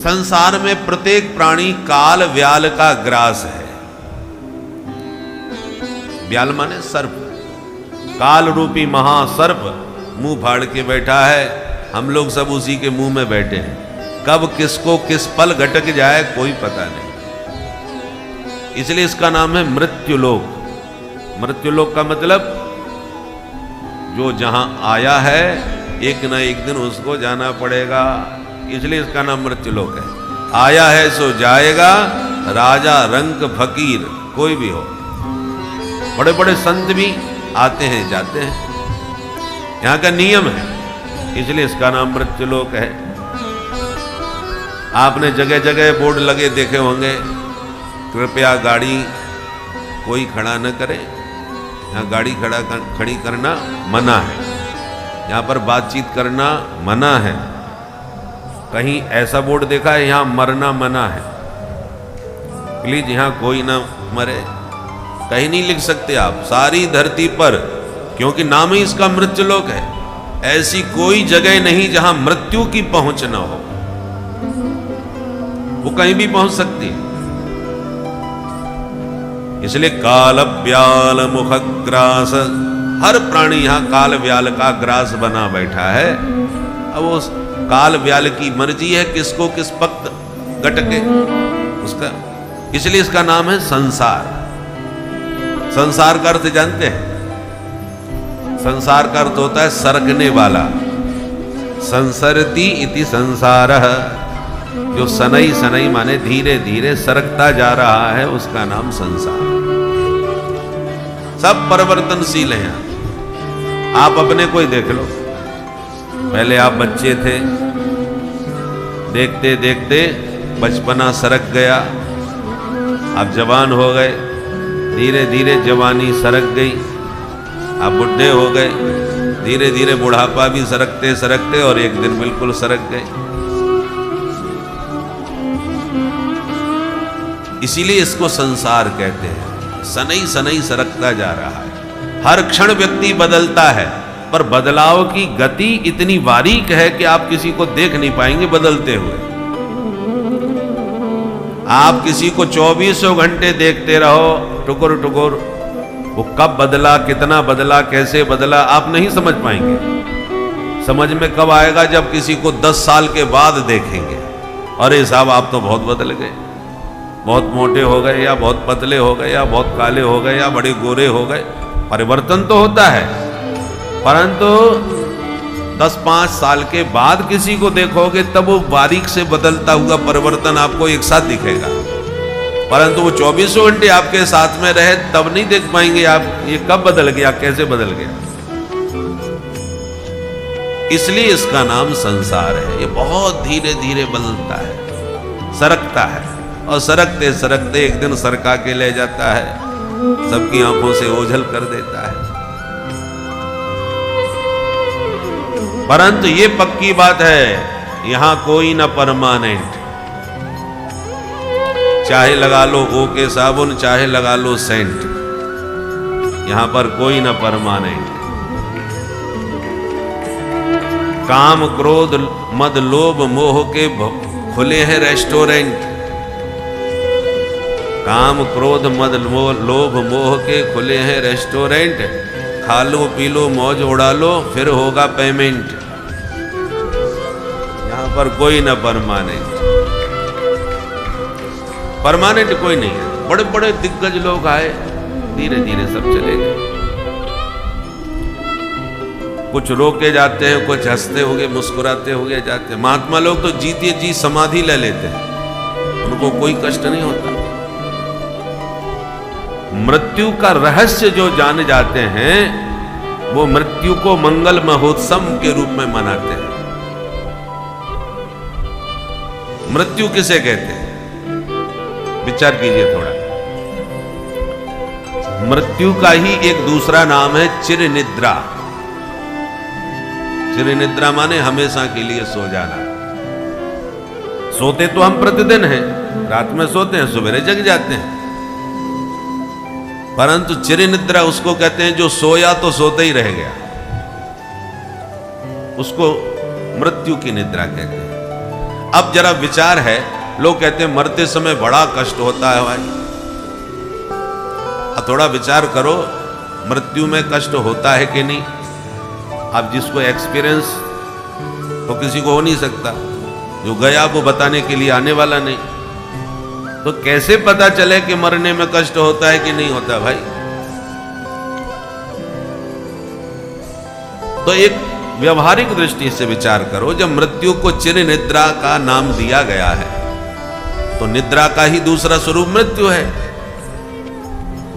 संसार में प्रत्येक प्राणी काल व्याल का ग्रास है। व्याल माने सर्प, काल रूपी महासर्प मुंह फाड़ के बैठा है। हम लोग सब उसी के मुंह में बैठे हैं। कब किसको किस पल घटक जाए कोई पता नहीं। इसलिए इसका नाम है मृत्युलोक। मृत्युलोक का मतलब जो जहां आया है एक ना एक दिन उसको जाना पड़ेगा, इसलिए इसका नाम मृत्युलोक है। आया है सो जाएगा, राजा रंक फकीर कोई भी हो, बड़े बड़े संत भी आते हैं जाते हैं, यहां का नियम है, इसलिए इसका नाम मृत्युलोक है। आपने जगह जगह बोर्ड लगे देखे होंगे, कृपया गाड़ी कोई खड़ा न करे, यहां गाड़ी खड़ी करना मना है, यहां पर बातचीत करना मना है। कहीं ऐसा बोर्ड देखा है यहां मरना मना है, प्लीज यहां कोई ना मरे, कहीं नहीं लिख सकते आप सारी धरती पर, क्योंकि नाम ही इसका मृत्युलोक है। ऐसी कोई जगह नहीं जहां मृत्यु की पहुंच ना हो, वो कहीं भी पहुंच सकती है। इसलिए काल व्याल मुखग्रास, हर प्राणी यहां काल व्याल का ग्रास बना बैठा है। अब वो काल व्याल की मर्जी है किसको किस वक्त गटके उसका, इसलिए इसका नाम है संसार। संसार का अर्थ जानते हैं? संसार का अर्थ होता है सरकने वाला। संसरति इति संसारः, जो सनई सनई माने धीरे धीरे सरकता जा रहा है उसका नाम संसार। सब परिवर्तनशील हैं। आप अपने को ही देख लो, पहले आप बच्चे थे, देखते देखते बचपना सरक गया, आप जवान हो गए, धीरे धीरे जवानी सरक गई, आप बुढ़े हो गए, धीरे धीरे बुढ़ापा भी सरकते सरकते और एक दिन बिल्कुल सरक गए। इसीलिए इसको संसार कहते हैं। सनई सनई सरकता जा रहा है, हर क्षण व्यक्ति बदलता है, पर बदलाव की गति इतनी बारीक है कि आप किसी को देख नहीं पाएंगे बदलते हुए। आप किसी को 24 घंटे देखते रहो टुकुर टुकुर, वो कब बदला, कितना बदला, कैसे बदला, आप नहीं समझ पाएंगे। समझ में कब आएगा? जब किसी को 10 साल के बाद देखेंगे, अरे साहब आप तो बहुत बदल गए, बहुत मोटे हो गए, या बहुत पतले हो गए, या बहुत काले हो गए, या बड़े गोरे हो गए। परिवर्तन तो होता है, परंतु 10-5 साल के बाद किसी को देखोगे तब वो बारीक से बदलता हुआ परिवर्तन आपको एक साथ दिखेगा। परंतु वो 24 घंटे आपके साथ में रहे तब नहीं देख पाएंगे आप ये कब बदल गया, कैसे बदल गया। इसलिए इसका नाम संसार है। ये बहुत धीरे धीरे बदलता है, सरकता है, और सरकते सरकते एक दिन सरका के ले जाता है, सबकी आंखों से ओझल कर देता है। परंतु ये पक्की बात है, यहां कोई ना परमानेंट, चाहे लगा लो ओ के साबुन, चाहे लगा लो सेंट, यहां पर कोई ना परमानेंट। काम क्रोध मद लोभ मोह के खुले हैं रेस्टोरेंट, काम क्रोध मद लोभ मोह के खुले हैं रेस्टोरेंट, खा लो पी लो मौज उड़ा लो फिर होगा पेमेंट। यहां पर कोई ना परमानेंट, परमानेंट कोई नहीं है। बड़े बड़े दिग्गज लोग आए, धीरे धीरे सब चले गए, कुछ रोके जाते हैं, कुछ हंसते हुए मुस्कुराते हुए जाते हैं। महात्मा लोग तो जीते जी समाधि ले लेते हैं, उनको कोई कष्ट नहीं होता। मृत्यु का रहस्य जो जाने जाते हैं वो मृत्यु को मंगल महोत्सव के रूप में मनाते हैं। मृत्यु किसे कहते हैं? विचार कीजिए थोड़ा। मृत्यु का ही एक दूसरा नाम है चिर निद्रा। चिर निद्रा माने हमेशा के लिए सो जाना। सोते तो हम प्रतिदिन हैं, रात में सोते हैं, सवेरे जग जाते हैं, परंतु चिर निद्रा उसको कहते हैं जो सोया तो सोते ही रह गया, उसको मृत्यु की निद्रा कहते हैं। अब जरा विचार है, लोग कहते हैं मरते समय बड़ा कष्ट होता है भाई। अब थोड़ा विचार करो, मृत्यु में कष्ट होता है कि नहीं? अब जिसको एक्सपीरियंस तो किसी को हो नहीं सकता, जो गया वो बताने के लिए आने वाला नहीं, तो कैसे पता चले कि मरने में कष्ट होता है कि नहीं होता भाई? तो एक व्यवहारिक दृष्टि से विचार करो, जब मृत्यु को चिर निद्रा का नाम दिया गया है तो निद्रा का ही दूसरा स्वरूप मृत्यु है।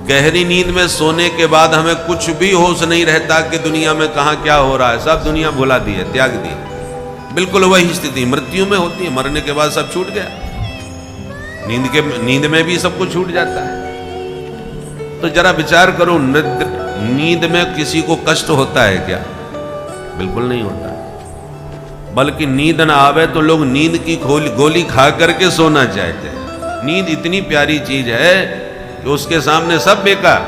गहरी नींद में सोने के बाद हमें कुछ भी होश नहीं रहता कि दुनिया में कहां क्या हो रहा है, सब दुनिया भुला दी है, त्याग दी है। बिल्कुल वही स्थिति मृत्यु में होती है, मरने के बाद सब छूट गया। नींद में भी सब कुछ छूट जाता है। तो जरा विचार करो, नींद में किसी को कष्ट होता है क्या? बिल्कुल नहीं होता। बल्कि नींद ना आवे तो लोग नींद की गोली खा करके सोना चाहते हैं। नींद इतनी प्यारी चीज है कि उसके सामने सब बेकार।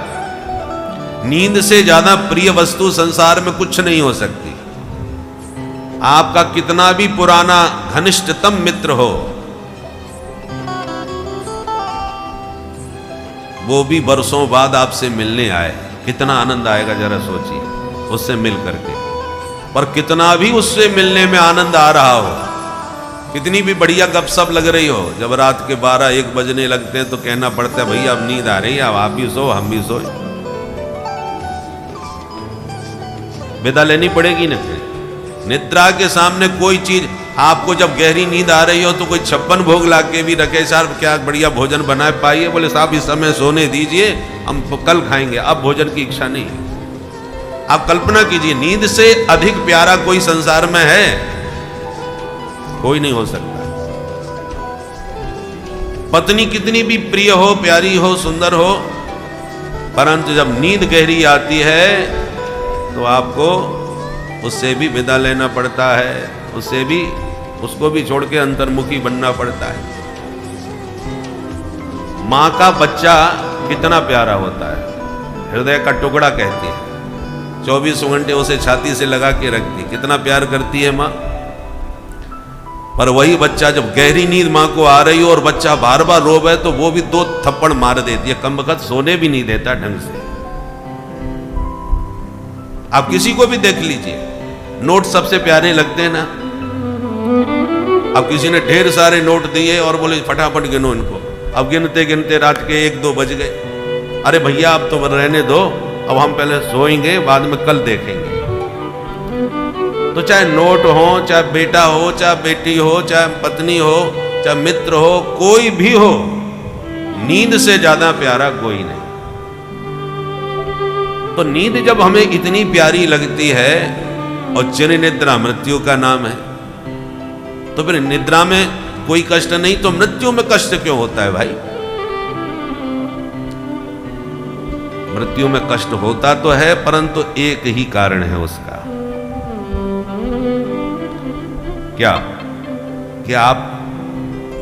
नींद से ज्यादा प्रिय वस्तु संसार में कुछ नहीं हो सकती। आपका कितना भी पुराना घनिष्ठतम मित्र हो, वो भी बरसों बाद आपसे मिलने आए, कितना आनंद आएगा जरा सोचिए उससे मिल करके। पर कितना भी उससे मिलने में आनंद आ रहा हो, कितनी भी बढ़िया गपशप लग रही हो, जब रात के 12-1 बजने लगते हैं तो कहना पड़ता है भैया अब नींद आ रही है, अब आप भी सो हम भी सो। विदा लेनी पड़ेगी ना। निद्रा के सामने कोई चीज, आपको जब गहरी नींद आ रही हो तो कोई 56 भोग ला के भी रखे, साहब क्या बढ़िया भोजन बनाए पाइए, बोले साहब इस समय सोने दीजिए, हम कल खाएंगे, अब भोजन की इच्छा नहीं है। आप कल्पना कीजिए, नींद से अधिक प्यारा कोई संसार में है? कोई नहीं हो सकता। पत्नी कितनी भी प्रिय हो, प्यारी हो, सुंदर हो, परंतु जब नींद गहरी आती है तो आपको उससे भी विदा लेना पड़ता है, उसको भी छोड़ के अंतर्मुखी बनना पड़ता है। मां का बच्चा कितना प्यारा होता है, हृदय का टुकड़ा कहती है, 24 घंटे उसे छाती से लगा के रखती, कितना प्यार करती है मां। पर वही बच्चा जब गहरी नींद मां को आ रही हो और बच्चा बार बार रोवे तो वो भी 2 थप्पड़ मार देती है, कम वक्त सोने भी नहीं देता ढंग से। आप किसी को भी देख लीजिए, नोट सबसे प्यारे लगते हैं ना। अब किसी ने ढेर सारे नोट दिए और बोले फटाफट गिनो इनको, अब गिनते गिनते रात के 1-2 बज गए। अरे भैया अब तो रहने दो, अब हम पहले सोएंगे, बाद में कल देखेंगे। तो चाहे नोट हो, चाहे बेटा हो, चाहे बेटी हो, चाहे पत्नी हो, चाहे मित्र हो, कोई भी हो, नींद से ज्यादा प्यारा कोई नहीं। तो नींद जब हमें इतनी प्यारी लगती है और चिर निद्रा मृत्यु का नाम है, तो फिर निद्रा में कोई कष्ट नहीं तो मृत्यु में कष्ट क्यों होता है भाई? मृत्यु में कष्ट होता तो है, परंतु एक ही कारण है उसका। क्या? कि आप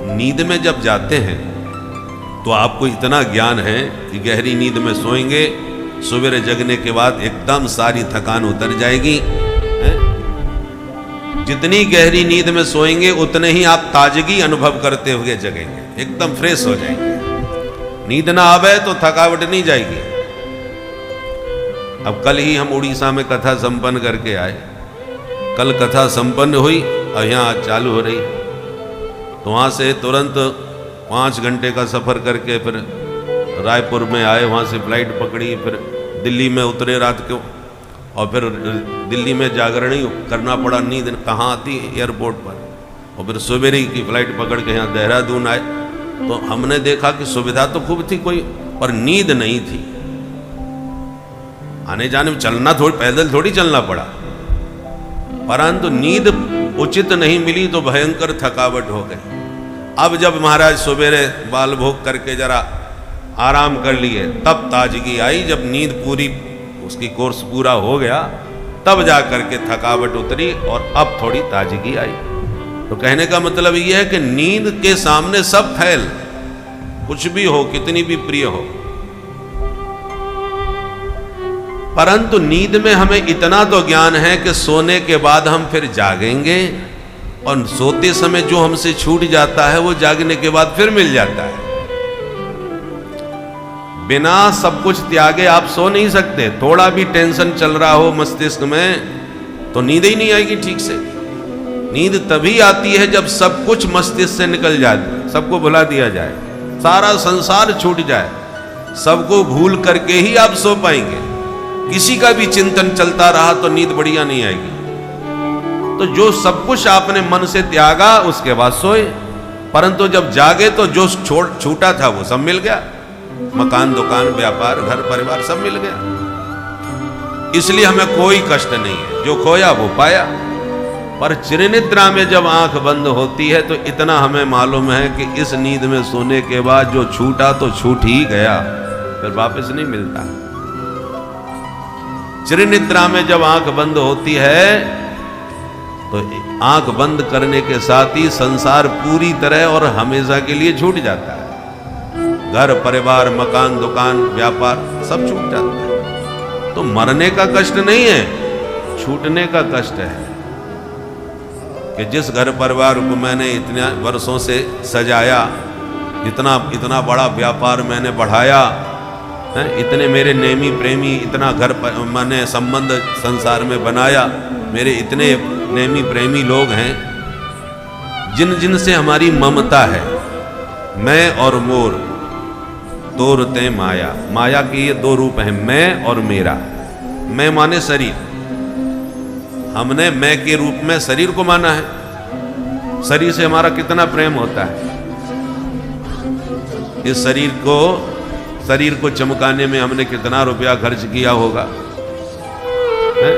नींद में जब जाते हैं तो आपको इतना ज्ञान है कि गहरी नींद में सोएंगे, सवेरे जगने के बाद एकदम सारी थकान उतर जाएगी। जितनी गहरी नींद में सोएंगे उतने ही आप ताजगी अनुभव करते हुए जगेंगे, एकदम फ्रेश हो जाएंगे। नींद ना आवे तो थकावट नहीं जाएगी। अब कल ही हम उड़ीसा में कथा संपन्न करके आए, कल कथा संपन्न हुई और यहाँ चालू हो रही, तो वहाँ से तुरंत 5 घंटे का सफ़र करके फिर रायपुर में आए, वहाँ से फ्लाइट पकड़ी, फिर दिल्ली में उतरे रात को, और फिर दिल्ली में जागरण ही करना पड़ा, नींद कहाँ आती एयरपोर्ट पर, और फिर सवेरे की फ्लाइट पकड़ के यहाँ देहरादून आए। तो हमने देखा कि सुविधा तो खूब थी कोई, पर नींद नहीं थी। आने जाने में चलना पैदल थोड़ी चलना पड़ा, परंतु नींद उचित नहीं मिली तो भयंकर थकावट हो गई। अब जब महाराज सवेरे बाल भोग करके जरा आराम कर लिए, तब ताजगी आई। जब नींद पूरी, उसकी कोर्स पूरा हो गया, तब जा करके थकावट उतरी और अब थोड़ी ताजगी आई। तो कहने का मतलब यह है कि नींद के सामने सब फैल, कुछ भी हो, कितनी भी प्रिय हो, परंतु नींद में हमें इतना तो ज्ञान है कि सोने के बाद हम फिर जागेंगे और सोते समय जो हमसे छूट जाता है वो जागने के बाद फिर मिल जाता है। बिना सब कुछ त्यागे आप सो नहीं सकते। थोड़ा भी टेंशन चल रहा हो मस्तिष्क में तो नींद ही नहीं आएगी ठीक से। नींद तभी आती है जब सब कुछ मस्तिष्क से निकल जाए, सबको भुला दिया जाए, सारा संसार छूट जाए, सबको भूल करके ही आप सो पाएंगे। किसी का भी चिंतन चलता रहा तो नींद बढ़िया नहीं आएगी। तो जो सब कुछ आपने मन से त्यागा उसके बाद सोए, परंतु जब जागे तो जो छूटा था वो सब मिल गया। मकान, दुकान, व्यापार, घर परिवार सब मिल गया। इसलिए हमें कोई कष्ट नहीं है, जो खोया वो पाया। पर चिरनिद्रा में जब आंख बंद होती है तो इतना हमें मालूम है कि इस नींद में सोने के बाद जो छूटा तो छूट ही गया, फिर वापस नहीं मिलता। चिरनिद्रा में जब आंख बंद होती है तो आंख बंद करने के साथ ही संसार पूरी तरह और हमेशा के लिए छूट जाता है। घर परिवार, मकान, दुकान, व्यापार सब छूट जाता है। तो मरने का कष्ट नहीं है, छूटने का कष्ट है कि जिस घर परिवार को मैंने इतने वर्षों से सजाया, इतना बड़ा व्यापार मैंने बढ़ाया, इतने मेरे नेमी प्रेमी, इतना घर मैंने संबंध संसार में बनाया, मेरे इतने नेमी प्रेमी लोग हैं जिन जिन से हमारी ममता है। मैं और मोर तोरते माया। माया के ये दो रूप हैं, मैं और मेरा। मैं माने शरीर, हमने मैं के रूप में शरीर को माना है। शरीर से हमारा कितना प्रेम होता है। इस शरीर को चमकाने में हमने कितना रुपया खर्च किया होगा, है?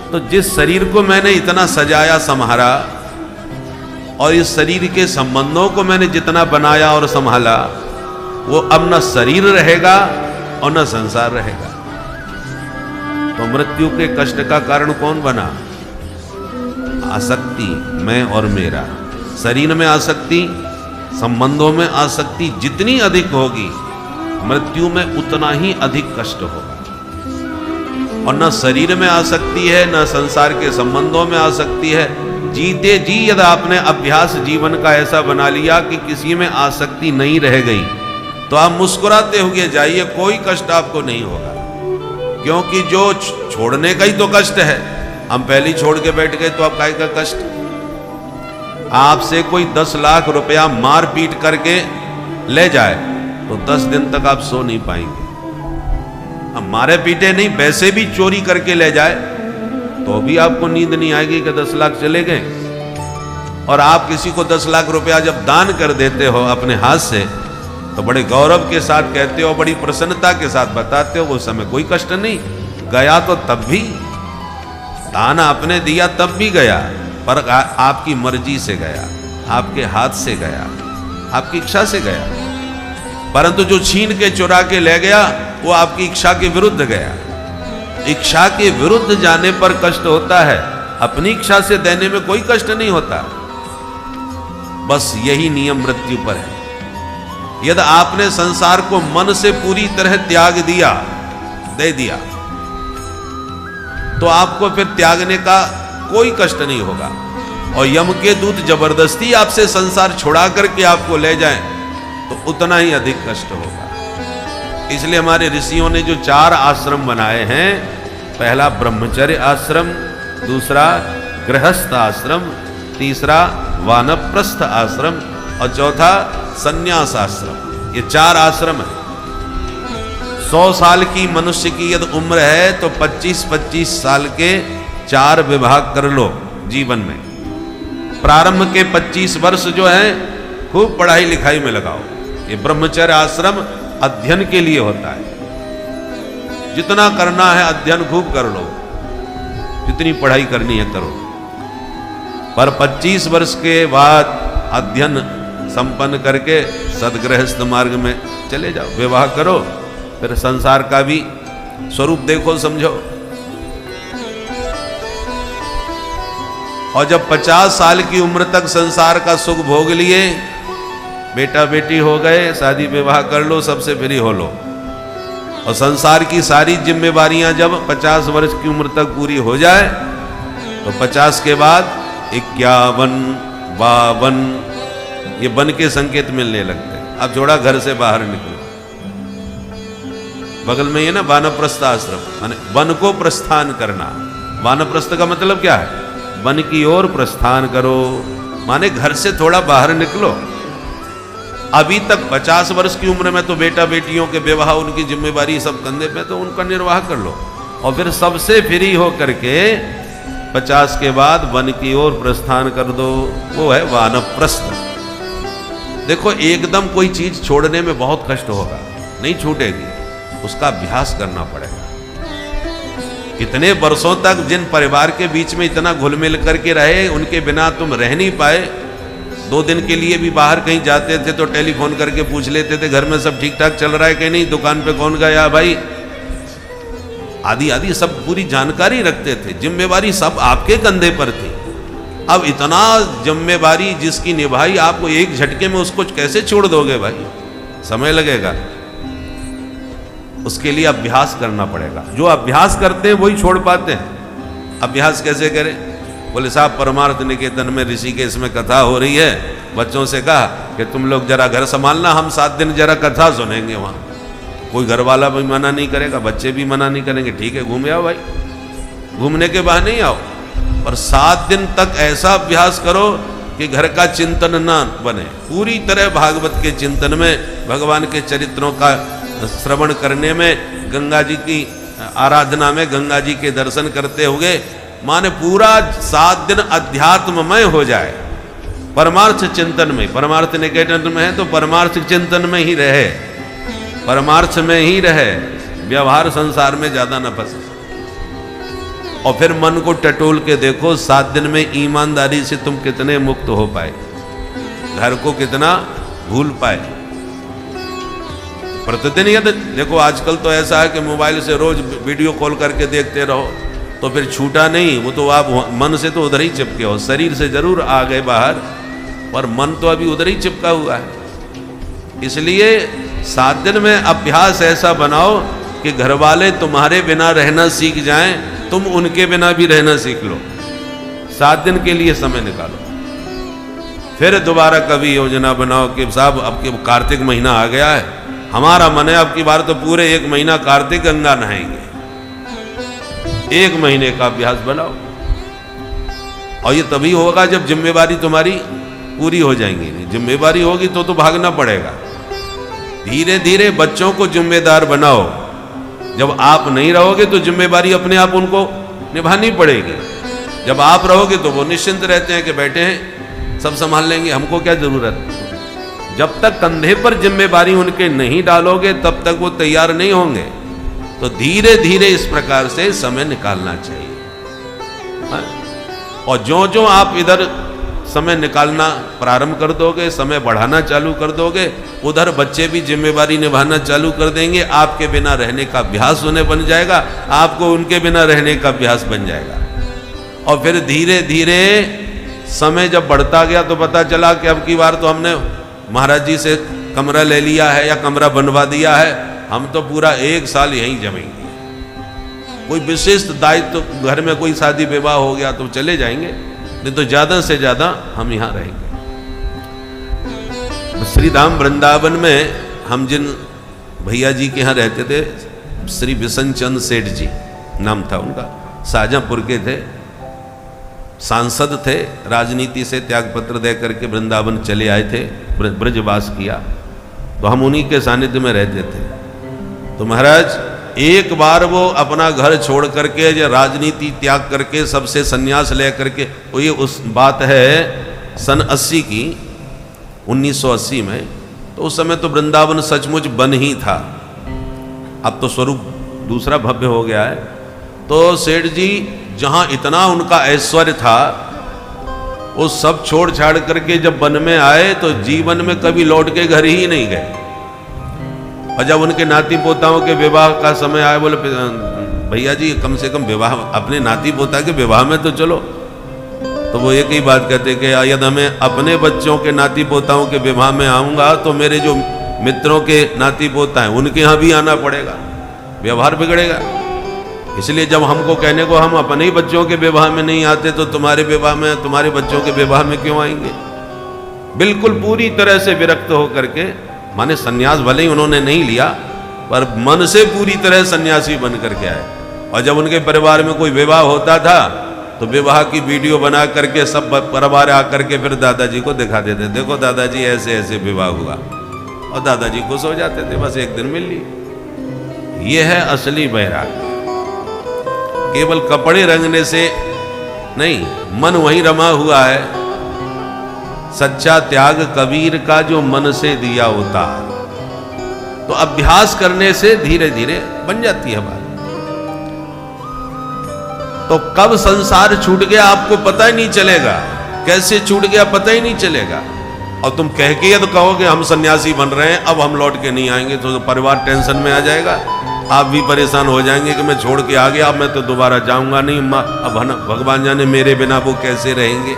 तो जिस शरीर को मैंने इतना सजाया, संभाला, और इस शरीर के संबंधों को मैंने जितना बनाया और संभाला, वो अब न शरीर रहेगा और न संसार रहेगा। तो मृत्यु के कष्ट का कारण कौन बना? आसक्ति, मैं और मेरा। शरीर में आसक्ति, संबंधों में आसक्ति जितनी अधिक होगी, मृत्यु में उतना ही अधिक कष्ट होगा। और न शरीर में आसक्ति है, न संसार के संबंधों में आसक्ति है। जीते जी यदि आपने अभ्यास जीवन का ऐसा बना लिया कि किसी में आसक्ति नहीं रह गई, तो आप मुस्कुराते हुए जाइए, कोई कष्ट आपको नहीं होगा। क्योंकि जो छोड़ने का ही तो कष्ट है। हम पहले ही छोड़ के बैठ गए तो अब काहे का कष्ट? आपसे कोई 10 लाख रुपया मार पीट करके ले जाए तो 10 दिन तक आप सो नहीं पाएंगे। अब मारे पीटे नहीं, वैसे भी चोरी करके ले जाए तो भी आपको नींद नहीं आएगी कि 10 लाख चले गए। और आप किसी को 10 लाख रुपया जब दान कर देते हो अपने हाथ से, तो बड़े गौरव के साथ कहते हो, बड़ी प्रसन्नता के साथ बताते हो, उस समय कोई कष्ट नहीं। गया तो तब भी, दान आपने दिया तब भी गया, पर आपकी मर्जी से गया, आपके हाथ से गया, आपकी इच्छा से गया। परंतु जो छीन के चुरा के ले गया वो आपकी इच्छा के विरुद्ध गया। इच्छा के विरुद्ध जाने पर कष्ट होता है, अपनी इच्छा से देने में कोई कष्ट नहीं होता। बस यही नियम मृत्यु पर है। यदि आपने संसार को मन से पूरी तरह त्याग दिया, दे दिया, तो आपको फिर त्यागने का कोई कष्ट नहीं होगा। और यम के दूत जबरदस्ती आपसे संसार छुड़ा करके आपको ले जाएं तो उतना ही अधिक कष्ट होगा। इसलिए हमारे ऋषियों ने जो 4 आश्रम बनाए हैं, पहला ब्रह्मचर्य आश्रम, दूसरा गृहस्थ आश्रम, तीसरा वानप्रस्थ आश्रम और चौथा संन्यास आश्रम। ये 4 आश्रम है। 100 साल की मनुष्य की यदि उम्र है तो 25-25 साल के 4 विभाग कर लो जीवन में। प्रारंभ के 25 वर्ष जो है खूब पढ़ाई लिखाई में लगाओ। ये ब्रह्मचर्य आश्रम अध्ययन के लिए होता है। जितना करना है अध्ययन खूब कर लो, जितनी पढ़ाई करनी है करो। पर 25 वर्ष के बाद अध्ययन संपन्न करके सदगृहस्थ मार्ग में चले जाओ, विवाह करो, फिर संसार का भी स्वरूप देखो, समझो। और जब 50 साल की उम्र तक संसार का सुख भोग लिए, बेटा बेटी हो गए, शादी विवाह कर लो, सबसे फ्री हो लो। और संसार की सारी जिम्मेवारियां जब 50 वर्ष की उम्र तक पूरी हो जाए तो 50 के बाद 51, 52 ये वन के संकेत मिलने लगते हैं। अब थोड़ा घर से बाहर निकलो, बगल में ये ना वानप्रस्थ आश्रम, माने वन को प्रस्थान करना। वानप्रस्थ का मतलब क्या है? वन की ओर प्रस्थान करो, माने घर से थोड़ा बाहर निकलो। अभी तक 50 वर्ष की उम्र में तो बेटा बेटियों के विवाह, उनकी जिम्मेवारी सब कंधे पे, तो उनका निर्वाह कर लो और फिर सबसे फ्री हो करके 50 के बाद वन की ओर प्रस्थान कर दो। वो है वानप्रस्थ। देखो एकदम कोई चीज छोड़ने में बहुत कष्ट होगा, नहीं छूटेगी, उसका अभ्यास करना पड़ेगा। इतने वर्षों तक जिन परिवार के बीच में इतना घुल मिल करके रहे, उनके बिना तुम रह नहीं पाए। 2 दिन के लिए भी बाहर कहीं जाते थे तो टेलीफोन करके पूछ लेते थे घर में सब ठीक ठाक चल रहा है कि नहीं, दुकान पे कौन गया भाई, आदि आदि सब पूरी जानकारी रखते थे। जिम्मेवारी सब आपके कंधे पर थी। अब इतना जिम्मेवारी जिसकी निभाई, आपको एक झटके में उसको कैसे छोड़ दोगे भाई? समय लगेगा, उसके लिए अभ्यास करना पड़ेगा। जो अभ्यास करते हैं वही छोड़ पाते हैं। अभ्यास कैसे करें? बोले साहब परमार्थ निकेतन में ऋषिकेश में कथा हो रही है, बच्चों से कहा कि तुम लोग जरा घर संभालना, हम 7 दिन जरा कथा सुनेंगे वहाँ। कोई घर वाला भी मना नहीं करेगा, बच्चे भी मना नहीं करेंगे, ठीक है घूम आओ भाई, घूमने के बहाने ही आओ। और 7 दिन तक ऐसा अभ्यास करो कि घर का चिंतन ना बने। पूरी तरह भागवत के चिंतन में, भगवान के चरित्रों का श्रवण करने में, गंगा जी की आराधना में, गंगा जी के दर्शन करते हुए, माने पूरा 7 दिन अध्यात्ममय हो जाए। परमार्थ चिंतन में, परमार्थ निकेतन में है तो परमार्थ चिंतन में ही रहे, परमार्थ में ही रहे, व्यवहार संसार में ज्यादा न फंसे। और फिर मन को टटोल के देखो 7 दिन में ईमानदारी से तुम कितने मुक्त हो पाए, घर को कितना भूल पाए। प्रतिदिन यदि देखो, आजकल तो ऐसा है कि मोबाइल से रोज वीडियो कॉल करके देखते रहो तो फिर छूटा नहीं, वो तो आप मन से तो उधर ही चिपके हो। शरीर से जरूर आ गए बाहर, पर मन तो अभी उधर ही चिपका हुआ है। इसलिए 7 दिन में अभ्यास ऐसा बनाओ कि घर वाले तुम्हारे बिना रहना सीख जाएं, तुम उनके बिना भी रहना सीख लो। 7 दिन के लिए समय निकालो, फिर दोबारा कभी योजना बनाओ कि साहब अब के कार्तिक महीना आ गया है, हमारा मन है अब की बार तो पूरे 1 महीना कार्तिक गंगा नहाएंगे। 1 महीने का अभ्यास बनाओ, और ये तभी होगा जब जिम्मेवारी तुम्हारी पूरी हो जाएंगी। नहीं जिम्मेवारी होगी तो भागना पड़ेगा। धीरे धीरे बच्चों को जिम्मेदार बनाओ। जब आप नहीं रहोगे तो जिम्मेवारी अपने आप उनको निभानी पड़ेगी। जब आप रहोगे तो वो निश्चिंत रहते हैं कि बैठे हैं, सब संभाल लेंगे, हमको क्या जरूरत। जब तक कंधे पर जिम्मेवारी उनके नहीं डालोगे तब तक वो तैयार नहीं होंगे। तो धीरे धीरे इस प्रकार से समय निकालना चाहिए। और जो जो आप इधर समय निकालना प्रारंभ कर दोगे, समय बढ़ाना चालू कर दोगे, उधर बच्चे भी जिम्मेवारी निभाना चालू कर देंगे। आपके बिना रहने का अभ्यास उन्हें बन जाएगा, आपको उनके बिना रहने का अभ्यास बन जाएगा। और फिर धीरे धीरे समय जब बढ़ता गया तो पता चला कि अब की बार तो हमने महाराज जी से कमरा ले लिया है या कमरा बनवा दिया है, हम तो पूरा 1 साल यहीं जमेंगे। कोई विशिष्ट दायित्व तो घर में कोई शादी विवाह हो गया तो चले जाएंगे, नहीं तो ज्यादा से ज्यादा हम यहाँ रहेंगे। श्री धाम वृंदावन में हम जिन भैया जी के यहाँ रहते थे, श्री बिशन चंद सेठ जी नाम था उनका, शाहजहांपुर के थे, सांसद थे, राजनीति से त्यागपत्र दे करके वृंदावन चले आए थे, ब्रजवास किया। तो हम उन्हीं के सानिध्य में रहते थे। तो महाराज एक बार वो अपना घर छोड़ करके, जो राजनीति त्याग करके, सबसे संन्यास ले करके, वो ये उस बात है सन 80 की, 1980 में। तो उस समय तो वृंदावन सचमुच बन ही था, अब तो स्वरूप दूसरा भव्य हो गया है। तो सेठ जी जहाँ इतना उनका ऐश्वर्य था, वो सब छोड़ छाड़ करके जब वन में आए तो जीवन में कभी लौट के घर ही नहीं गए। और जब उनके नाती पोताओं के विवाह का समय आया, बोले भैया जी कम से कम विवाह, अपने नाती पोता के विवाह में तो चलो। तो वो एक ही बात कहते कि यदि हमें अपने बच्चों के नाती पोताओं के विवाह में आऊँगा तो मेरे जो मित्रों के नाती पोता हैं उनके यहाँ भी आना पड़ेगा, व्यवहार बिगड़ेगा। इसलिए जब हमको कहने को हम अपने ही बच्चों के विवाह में नहीं आते तो तुम्हारे विवाह में, तुम्हारे बच्चों के विवाह में क्यों आएंगे? बिल्कुल पूरी तरह से विरक्त होकर के, माने सन्यास भले ही उन्होंने नहीं लिया पर मन से पूरी तरह सन्यासी बन करके आए। और जब उनके परिवार में कोई विवाह होता था तो विवाह की वीडियो बना करके सब परिवार आकर के फिर दादाजी को दिखा देते, देखो दादाजी ऐसे ऐसे विवाह हुआ, और दादाजी खुश हो जाते थे, बस एक दिन मिल ली। ये है असली वैराग्य। केवल कपड़े रंगने से नहीं, मन वहीं रमा हुआ है। सच्चा त्याग कबीर का जो मन से दिया होता, तो अभ्यास करने से धीरे धीरे बन जाती है बात। तो कब संसार छूट गया आपको पता ही नहीं चलेगा, कैसे छूट गया पता ही नहीं चलेगा। और तुम कह के तो कहोगे हम सन्यासी बन रहे हैं, अब हम लौट के नहीं आएंगे, तो परिवार टेंशन में आ जाएगा, आप भी परेशान हो जाएंगे कि मैं छोड़ के आ गया, अब मैं तो दोबारा जाऊंगा नहीं, अब भगवान जाने मेरे बिना वो कैसे रहेंगे।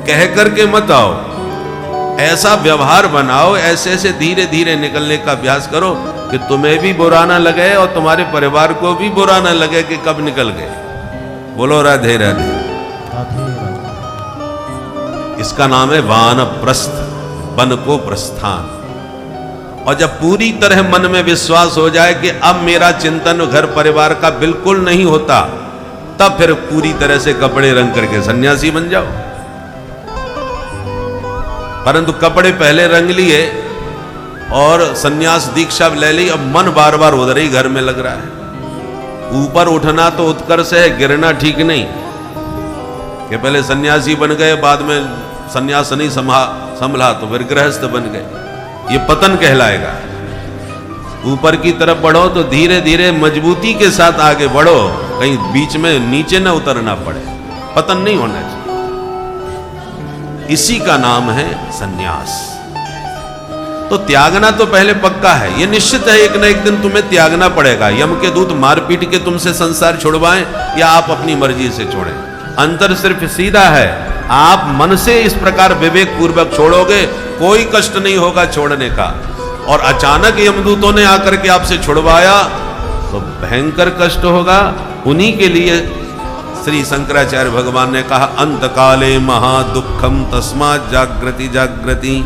कह करके मत आओ, ऐसा व्यवहार बनाओ, ऐसे ऐसे धीरे धीरे निकलने का अभ्यास करो कि तुम्हें भी बुरा ना लगे और तुम्हारे परिवार को भी बुरा ना लगे कि कब निकल गए। बोलो राधे राधे। इसका नाम है वानप्रस्थ, वन को प्रस्थान। और जब पूरी तरह मन में विश्वास हो जाए कि अब मेरा चिंतन घर परिवार का बिल्कुल नहीं होता, तब फिर पूरी तरह से कपड़े रंग करके सन्यासी बन जाओ। परंतु कपड़े पहले रंग लिए और सन्यास दीक्षा ले ली, अब मन बार बार उधर ही घर में लग रहा है। ऊपर उठना तो उत्कर्ष है, गिरना ठीक नहीं। कि पहले सन्यासी बन गए, बाद में सन्यास नहीं संभला तो फिर गृहस्थ बन गए, ये पतन कहलाएगा। ऊपर की तरफ बढ़ो तो धीरे धीरे मजबूती के साथ आगे बढ़ो, कहीं बीच में नीचे न उतरना पड़े, पतन नहीं होना चाहिए। इसी का नाम है सन्यास। तो त्यागना तो पहले पक्का है, ये निश्चित है एक न एक दिन तुम्हें त्यागना पड़ेगा। यम के दूत मार पीट के तुमसे संसार छुड़वाएं या आप अपनी मर्जी से छोड़ें, अंतर सिर्फ सीधा है। आप मन से इस प्रकार विवेक पूर्वक छोड़ोगे, कोई कष्ट नहीं होगा छोड़ने का। और अचानक यमदूतों ने आकर के आपसे छुड़वाया तो भयंकर कष्ट होगा। उन्हीं के लिए श्री शंकराचार्य भगवान ने कहा, अंत काले महादुखम तस्मात् जागृति जागृति,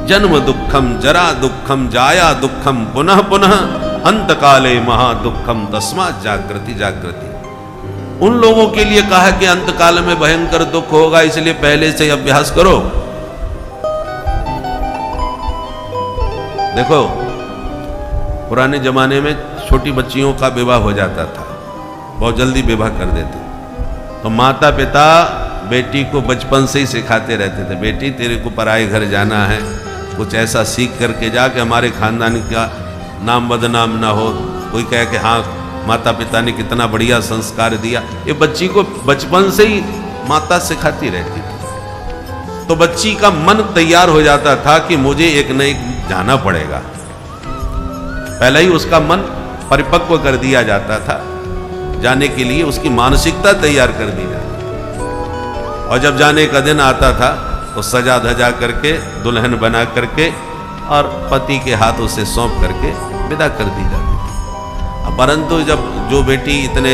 जन्म दुखम जरा दुखम जाया दुखम पुनः पुनः, अंत काले महादुखम तस्मात् जागृति जागृति। उन लोगों के लिए कहा कि अंत काल में भयंकर दुख होगा, इसलिए पहले से अभ्यास करो। देखो पुराने जमाने में छोटी बच्चियों का विवाह हो जाता था, बहुत जल्दी विवाह कर देते, तो माता पिता बेटी को बचपन से ही सिखाते रहते थे, बेटी तेरे को पराए घर जाना है, कुछ ऐसा सीख करके जा कि हमारे खानदान का नाम बदनाम ना हो, कोई कहे कि हाँ माता पिता ने कितना बढ़िया संस्कार दिया। ये बच्ची को बचपन से ही माता सिखाती रहती थी, तो बच्ची का मन तैयार हो जाता था कि मुझे एक न एक जाना पड़ेगा। पहले ही उसका मन परिपक्व कर दिया जाता था, जाने के लिए उसकी मानसिकता तैयार कर दी जाती। और जब जाने का दिन आता था तो सजा धजा करके दुल्हन बना करके और पति के हाथ उसे सौंप करके विदा कर दी जाती थी। परंतु जब जो बेटी इतने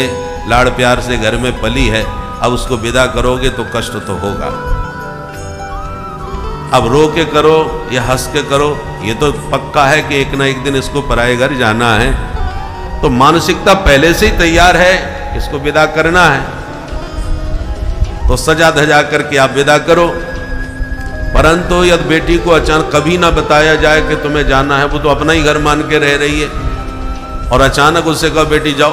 लाड़ प्यार से घर में पली है, अब उसको विदा करोगे तो कष्ट तो होगा। अब रो के करो या हंस के करो, ये तो पक्का है कि एक ना एक दिन इसको पराए घर जाना है, तो मानसिकता पहले से ही तैयार है, इसको विदा करना है, तो सजा धजा करके आप विदा करो। परंतु यदि बेटी को अचानक कभी ना बताया जाए कि तुम्हें जाना है, वो तो अपना ही घर मान के रह रही है, और अचानक उससे कहो बेटी जाओ,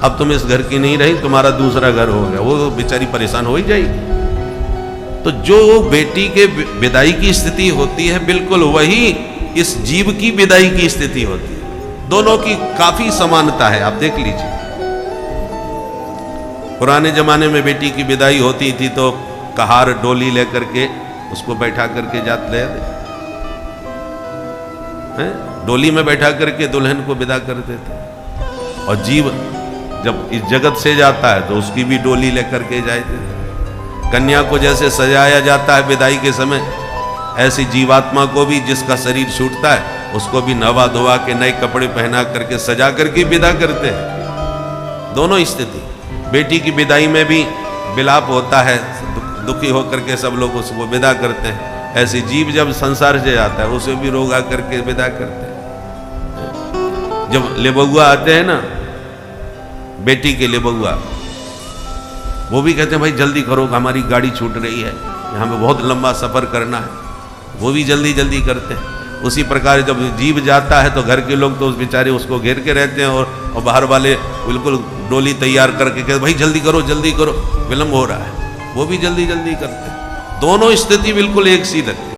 अब तुम इस घर की नहीं रही, तुम्हारा दूसरा घर हो गया, वो बेचारी परेशान हो ही जाएगी। तो जो बेटी के विदाई की स्थिति होती है, बिल्कुल वही इस जीव की विदाई की स्थिति होती है। दोनों की काफी समानता है, आप देख लीजिए। पुराने जमाने में बेटी की विदाई होती थी तो कहार डोली लेकर के उसको बैठा करके जाते हैं, डोली में बैठा करके दुल्हन को विदा कर देते। और जीव जब इस जगत से जाता है तो उसकी भी डोली लेकर के जाते थे। कन्या को जैसे सजाया जाता है विदाई के समय, ऐसी जीवात्मा को भी जिसका शरीर छूटता है उसको भी नवा धोवा के नए कपड़े पहना करके सजा करके विदा करते हैं। दोनों स्थिति, बेटी की विदाई में भी विलाप होता है, दुखी होकर के सब लोग उसको विदा करते हैं। ऐसे जीव जब संसार से जाता है उसे भी रोगा करके विदा करते हैं। जब लेबुआ आते हैं ना, बेटी के लेबुआ, वो भी कहते हैं भाई जल्दी करो, हमारी गाड़ी छूट रही है, हमें बहुत लंबा सफ़र करना है, वो भी जल्दी जल्दी करते हैं। उसी प्रकार जब जीव जाता है तो घर के लोग तो उस बेचारे उसको घेर के रहते हैं, और बाहर वाले बिल्कुल डोली तैयार करके कहते भाई जल्दी करो, विलम्ब हो रहा है, वो भी जल्दी जल्दी करते हैं। दोनों स्थिति बिल्कुल एक सी लगती है।